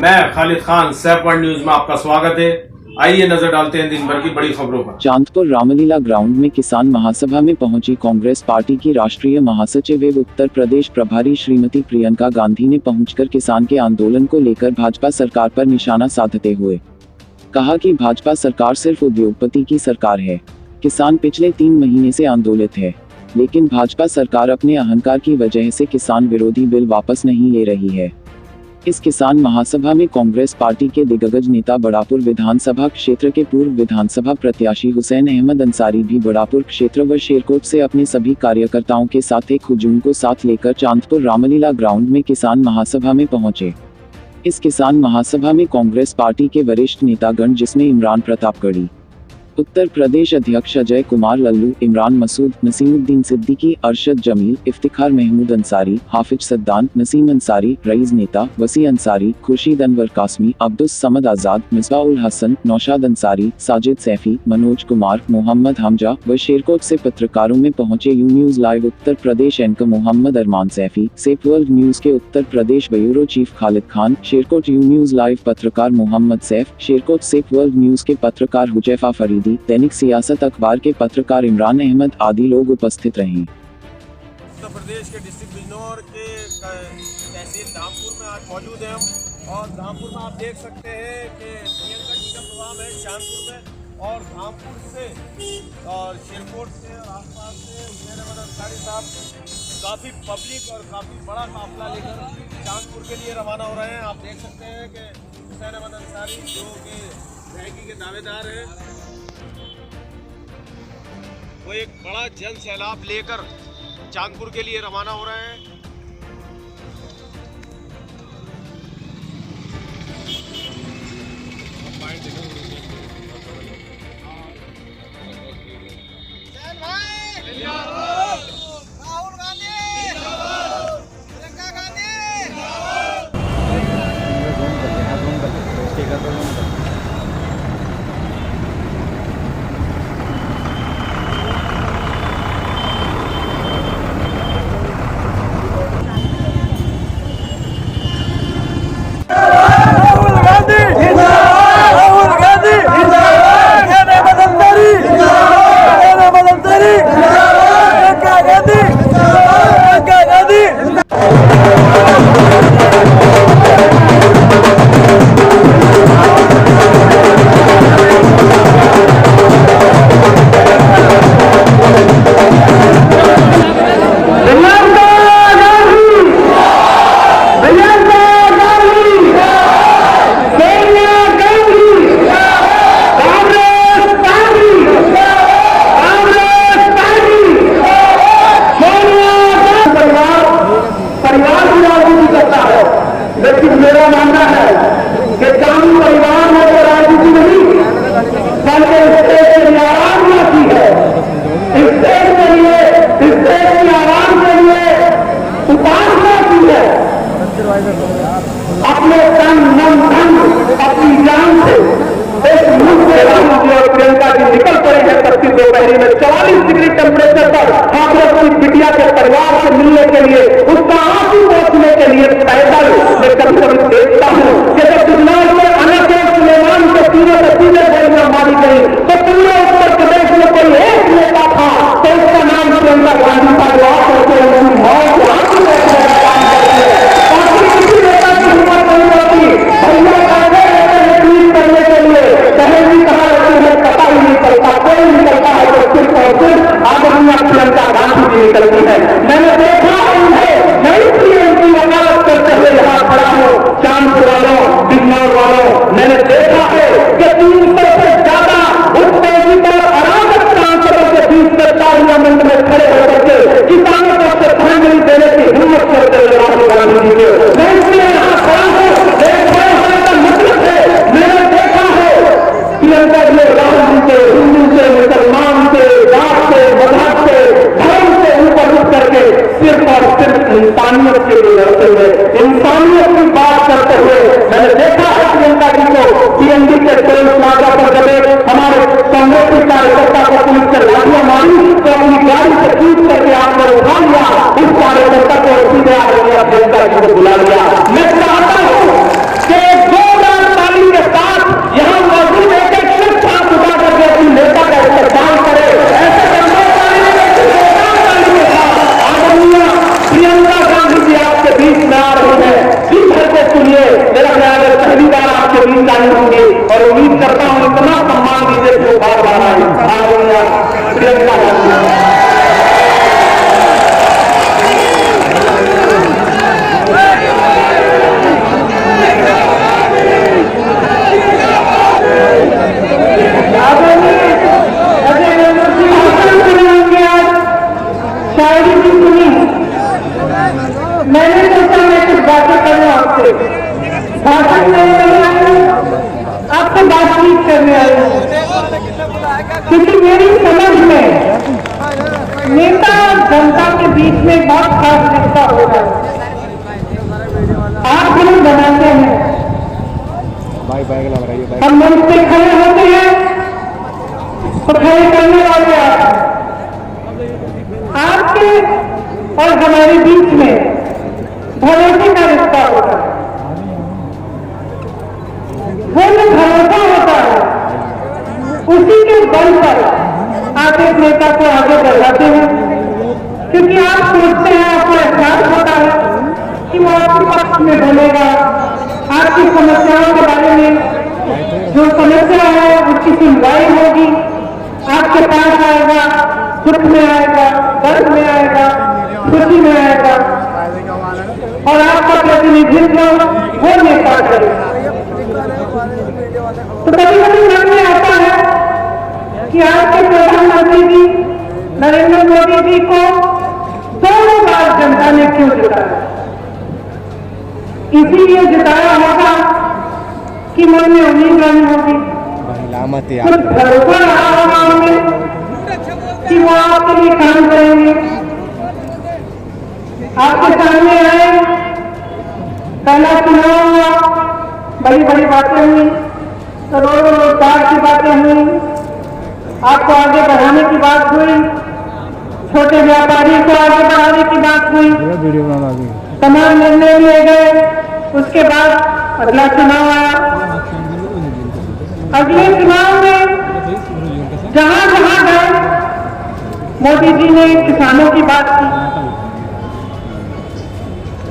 मैं Khalid Khan, Saif one news में आपका स्वागत है। आइए नजर डालते हैं दिन भर की बड़ी खबरों पर। चांदपुर रामलीला ग्राउंड में किसान महासभा में पहुंची कांग्रेस पार्टी की राष्ट्रीय महासचिव एवं उत्तर प्रदेश प्रभारी श्रीमती प्रियंका गांधी ने पहुंचकर किसान के आंदोलन को लेकर भाजपा सरकार पर निशाना साधते हुए कहा कि भाजपा सरकार सिर्फ उद्योगपति की सरकार है। किसान पिछले 3 महीने से आंदोलित है, लेकिन भाजपा सरकार अपने अहंकार की वजह से किसान विरोधी बिल वापस नहीं ले रही है। इस किसान महासभा में कांग्रेस पार्टी के दिग्गज नेता बड़ापुर विधानसभा क्षेत्र के पूर्व विधानसभा प्रत्याशी हुसैन अहमद अंसारी भी बड़ापुर क्षेत्र व शेरकोट से अपने सभी कार्यकर्ताओं के साथ 1 जून को साथ लेकर चांदपुर रामलीला ग्राउंड में किसान महासभा में पहुंचे। इस किसान महासभा में कांग्रेस पार्टी के वरिष्ठ नेतागण जिसमें इमरान प्रतापगढ़ी, उत्तर प्रदेश अध्यक्ष अजय कुमार लल्लू, इमरान मसूद, नसीमुद्दीन सिद्दीकी, अरशद जमील, इफ्तिखार महमूद अंसारी, हाफिज सद्दान, नसीम अंसारी, रईस नेता, वसी अंसारी, खुर्शीद अनवर कासमी, अब्दुस समद आजाद, मिसबा उल हसन, नौशाद अंसारी, साजिद सैफी, मनोज कुमार, मोहम्मद हमजा व शेरकोट से पत्रकारों में पहुंचे। U news live Uttar Pradesh anchor Mohammad Arman Saifi, safe world news के Uttar Pradesh bureau chief Khalid Khan, Sherkot U news live पत्रकार Mohammad Saif, Sherkot safe world news के पत्रकार हुजैफा फरीदी, दैनिक सियासत अखबार के पत्रकार इमरान अहमद आदि लोग उपस्थित रहे। उत्तर प्रदेश के डिस्ट्रिक्ट बिजनौर के तहसील धामपुर में आज मौजूद हैं हम, और धामपुर में आप देख सकते हैं कि प्रियंका जी का प्रोग्राम है चांदपुर में, और धामपुर से और शेरकोट से और आसपास से हुसैन अहमद अंसारी साहब काफ़ी पब्लिक और काफ़ी बड़ा काफिला लेकर चांदपुर के लिए रवाना हो रहे हैं। आप देख सकते हैं कि हुसैन अहमद अंसारी जो कि रैकी के दावेदार हैं, वो एक बड़ा जन सैलाब लेकर चांदपुर के लिए रवाना हो रहे हैं। राहुल गांधी, प्रियंका गांधी। लेकिन मेरा मानना है कि काम परिवार में तो राजनीति नहीं, बल्कि इस देश के लिए आवाज की है। इस देश के लिए, इस देश की आवाज के लिए उपासना की है। अपने तन मन धन अपनी जान से इस मुल्क से राहुल जी और प्रियंका जी निकल पड़े हैं। सबकी दोपहरी में 44 डिग्री टेम्परेचर पर हाथरस की बिटिया के परिवार से मिलने के लिए, उसका आंसू पहुंचने के लिए पैदल मैं कभी कभी देखता हूँ कि जब बिजनौर में अनाकेश सुलेमान के सीने से सीने गोलियां मारी गई तो पूरे उत्तर प्रदेश में कोई एक नेता था तो उसका नाम प्रियंका गांधी का जो आकर के उनकी मौत को आंसू देखने का काम करते हैं। बाकी किसी नेता की हिम्मत नहीं होती भैया करने के लिए कहीं भी कहा रहती है, पता ही नहीं चलता, कोई निकलता है तो सिर्फ और सिर्फ आदरणीय प्रियंका गांधी जी निकलती है। मैंने देखा है नहीं आई हूँ, आपसे बातचीत करने आई हूँ, क्योंकि मेरी समझ में नेता और जनता के बीच में बहुत खास रिश्ता होता है। आप हम बनाते हैं, हम मंच पे खड़े होते हैं तो खड़े करने वाले आपके और हमारे बीच में भरोसे का रिश्ता होता है। वो जो भरोसा होता है उसी के बल पर आप एक नेता को आगे बढ़ाते हैं, क्योंकि आप सोचते हैं, आपको एहसास होता है कि वो आपके पक्ष में बोलेगा, आपकी समस्याओं के बारे में जो समस्या है उसकी सुनवाई होगी, आपके पास आएगा, सुख में आएगा, दर्द में आएगा, खुशी में आएगा और आपका प्रतिनिधित्व वो नेता करेगा। तो कभी कभी मन में आता है कि आज के प्रधानमंत्री जी नरेंद्र मोदी जी को 2 बार जनता ने क्यों जिताया? इसीलिए जिताया होगा कि मन में उम्मीद रही होगी, कुछ भरोसा रहा होगा उन्हें कि वो आपके लिए काम करेंगे। आपके सामने आए, पहला चुनाव हुआ, बड़ी बड़ी बातें हुई, करोड़ों रोजगार की बातें हुई, आपको आगे बढ़ाने की बात हुई, छोटे व्यापारी को आगे बढ़ाने की बात हुई, तमाम निर्णय लिए गए। उसके बाद अगला चुनाव आया। अगले चुनाव में जहां जहां गए मोदी जी ने किसानों की बात की,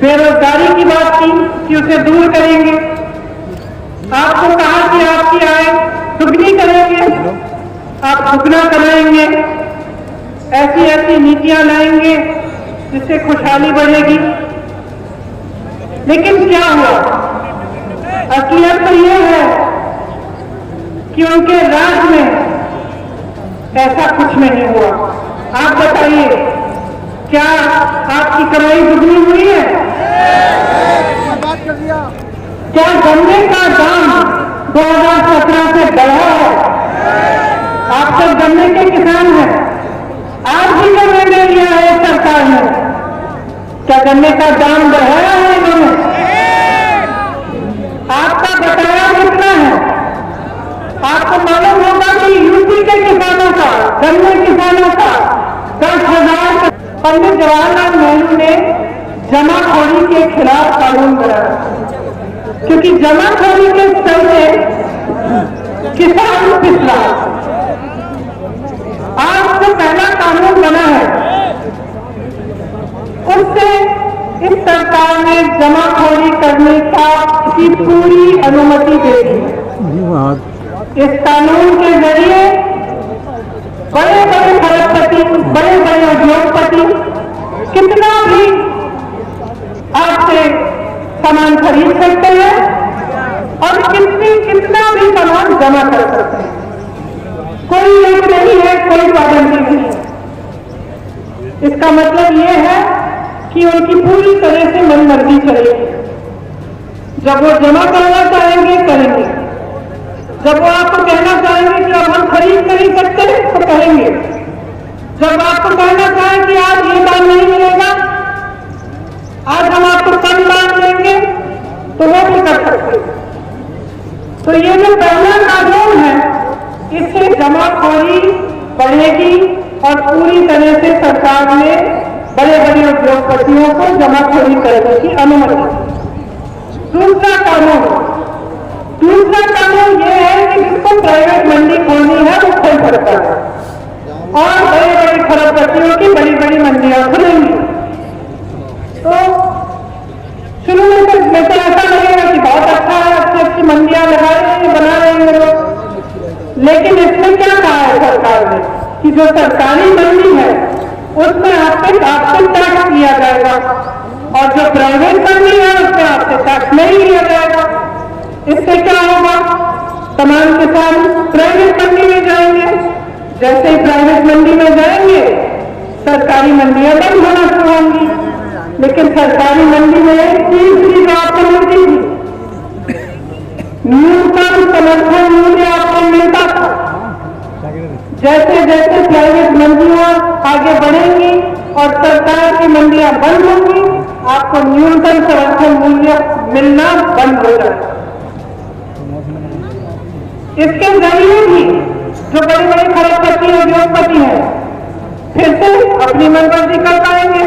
बेरोजगारी की बात की कि उसे दूर करेंगे। आपको कहा कि आपकी आय दुगनी करेंगे, आप दुगना कराएंगे, ऐसी ऐसी नीतियां लाएंगे जिससे खुशहाली बढ़ेगी। लेकिन क्या हुआ? असलियत तो यह है कि उनके राज में ऐसा कुछ नहीं हुआ। आप बताइए, क्या आपकी कमाई दुगनी हुई है? क्या गन्ने का दाम 2017 से बढ़ा है? आप सब गन्ने के किसान हैं, आज भी जो निर्णय लिया है सरकार ने, क्या गन्ने का दाम बढ़ाया है इन्होंने? आपका बकाया कितना है? आपको मालूम होगा कि यूपी के किसानों का, गन्ने किसानों का 10,000। पंडित जवाहरलाल नेहरू ने जमाखोरी के खिलाफ कानून बनाया, क्योंकि जमाखोरी के चलते किसान पिछड़ा। आज जो पहला कानून बना है उससे इस सरकार ने जमाखोरी करने की पूरी अनुमति दे दी। इस कानून के जरिए बड़े बड़े खरबपति, बड़े बड़े उद्योगपति कितना भी आपसे सामान खरीद सकते हैं और कितना भी सामान जमा कर सकते हैं। कोई लिंक नहीं है, कोई पाबंदी नहीं है। इसका मतलब ये है कि उनकी पूरी तरह से मनमर्जी चलेगी। जब वो जमा करना चाहेंगे करेंगे, जब वो आपको कहना चाहेंगे कि अब हम खरीद नहीं सकते तो कहेंगे, जब आपको कहना चाहें कि आज ये दाम नहीं मिलेगा, आज हम आपको कम दाम देंगे, तो वो भी कर सकते हैं। तो ये जो पहला कानून है, इससे जमाखोरी बढ़ेगी और पूरी तरह से सरकार ने बड़े बड़े उद्योगपतियों को जमाखोरी करने की अनुमति। दूसरा कानून ये है कि जिसको प्राइवेट मंडी खोलनी है वो खोल सकता है और बड़े बड़े खरबपतियों की बड़ी बड़ी मंडियां खुलेंगी। तो शुरू में तो ऐसा लगेगा कि बहुत अच्छा है, अच्छी अच्छी मंडियां लगा रहे हैं, बना रहे हैं लोग। लेकिन इसमें क्या कहा है सरकार ने कि जो सरकारी मंडी है उसमें आपसे टैक्स लिया जाएगा और जो प्राइवेट मंडी है उसमें आपसे टैक्स नहीं लिया जाएगा। इससे क्या होगा? तमाम किसान प्राइवेट मंडी में जाएंगे, जैसे ही प्राइवेट मंडी में जाएंगे सरकारी मंडियां बंद होना शुरू होंगी। लेकिन सरकारी मंडी में एक चीज आपको मिलती थी, जैसे जैसे प्राइवेट मंडियां आगे बढ़ेंगी और सरकार की मंडियां बंद होंगी, आपको न्यूनतम समर्थन मूल्य मिलना बंद हो जाएगा। इसके जरिए भी जो बड़े बड़े खरबपति उद्योगपति हैं फिर से अपनी मनमर्जी कर पाएंगे।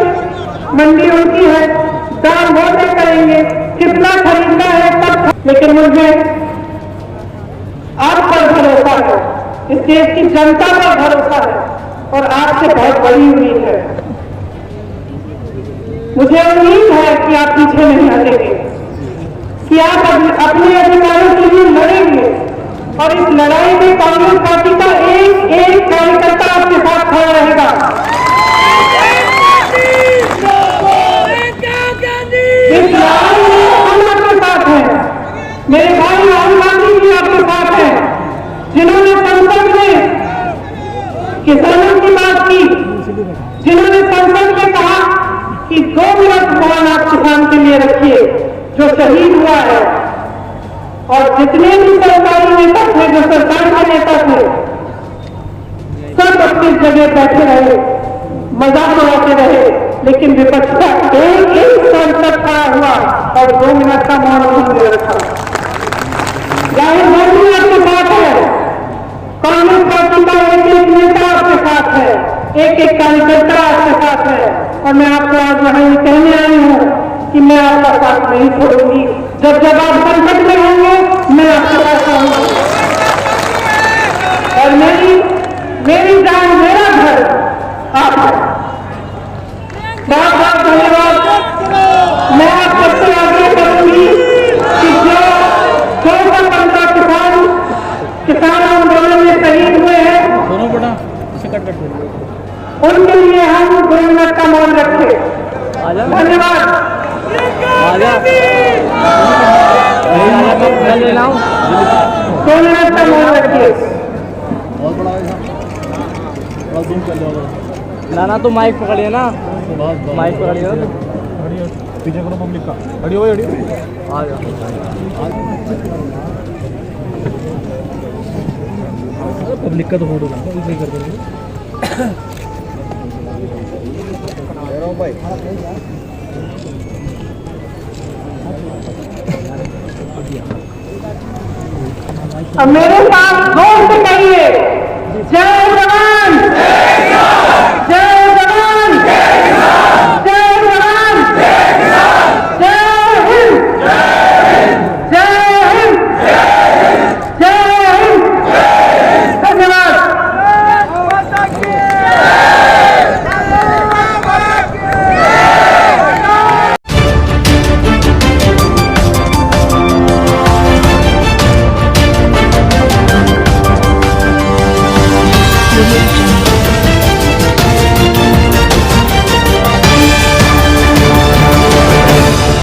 मंडी उनकी है, दाम वो तय करेंगे, कितना खरीदना है तब। लेकिन मुझे आप पर भरोसा है, इस देश की जनता पर भरोसा है और आपसे बहुत बड़ी उम्मीद है। मुझे उम्मीद है कि आप पीछे नहीं हटेंगे, कि आप अपने अधिकारों के लिए लड़ेंगे और इस लड़ाई में कांग्रेस पार्टी का एक एक कार्यकर्ता आपके साथ खड़ा रहेगा। इस लड़ाई में हम आपके साथ हैं। मेरे भाई राहुल गांधी जी आपके साथ हैं, जिन्होंने संसद में किसानों की बात की, जिन्होंने संसद में कहा कि 2 मिनट मौन आप किसान के लिए रखिए जो शहीद हुआ है। और जितने भी सरकारी नेता थे, जो सरकार के नेता थे, सब अपनी जगह बैठे रहे, मजाक उड़ाते रहे, लेकिन विपक्ष का एक एक सांसद खड़ा हुआ और 2 मिनट का मौन उन्होंने रखा। राहुल गांधी आपके साथ है, कांग्रेस पार्टी का एक एक नेता आपके साथ है, एक एक कार्यकर्ता आपके साथ है। और मैं आपको आज वहां ये कहने आई हूं कि मैं आपका साथ नहीं छोड़ूंगी। जब जब आप संकट में होंगे मैं आपके पास आऊंगी। और मेरी जान, मेरा घर आप है। बहुत बहुत धन्यवाद। मैं आप सबसे आग्रह करूंगी कि जो 215 किसान आंदोलन में शहीद हुए हैं, उनके लिए हम 2 मिनट का मौन रखें। धन्यवाद। 2 मिनट का मौन रखिए। ना तो माइक पकड़िए ना, माइक पकड़िए ना, पीछे करो पब्लिक का। हटियो भाई, हटियो। आ जाओ। पब्लिक का तो फोटो नहीं कर देंगे भाई। अब मेरे साथ जोर से कहिए, जय जवान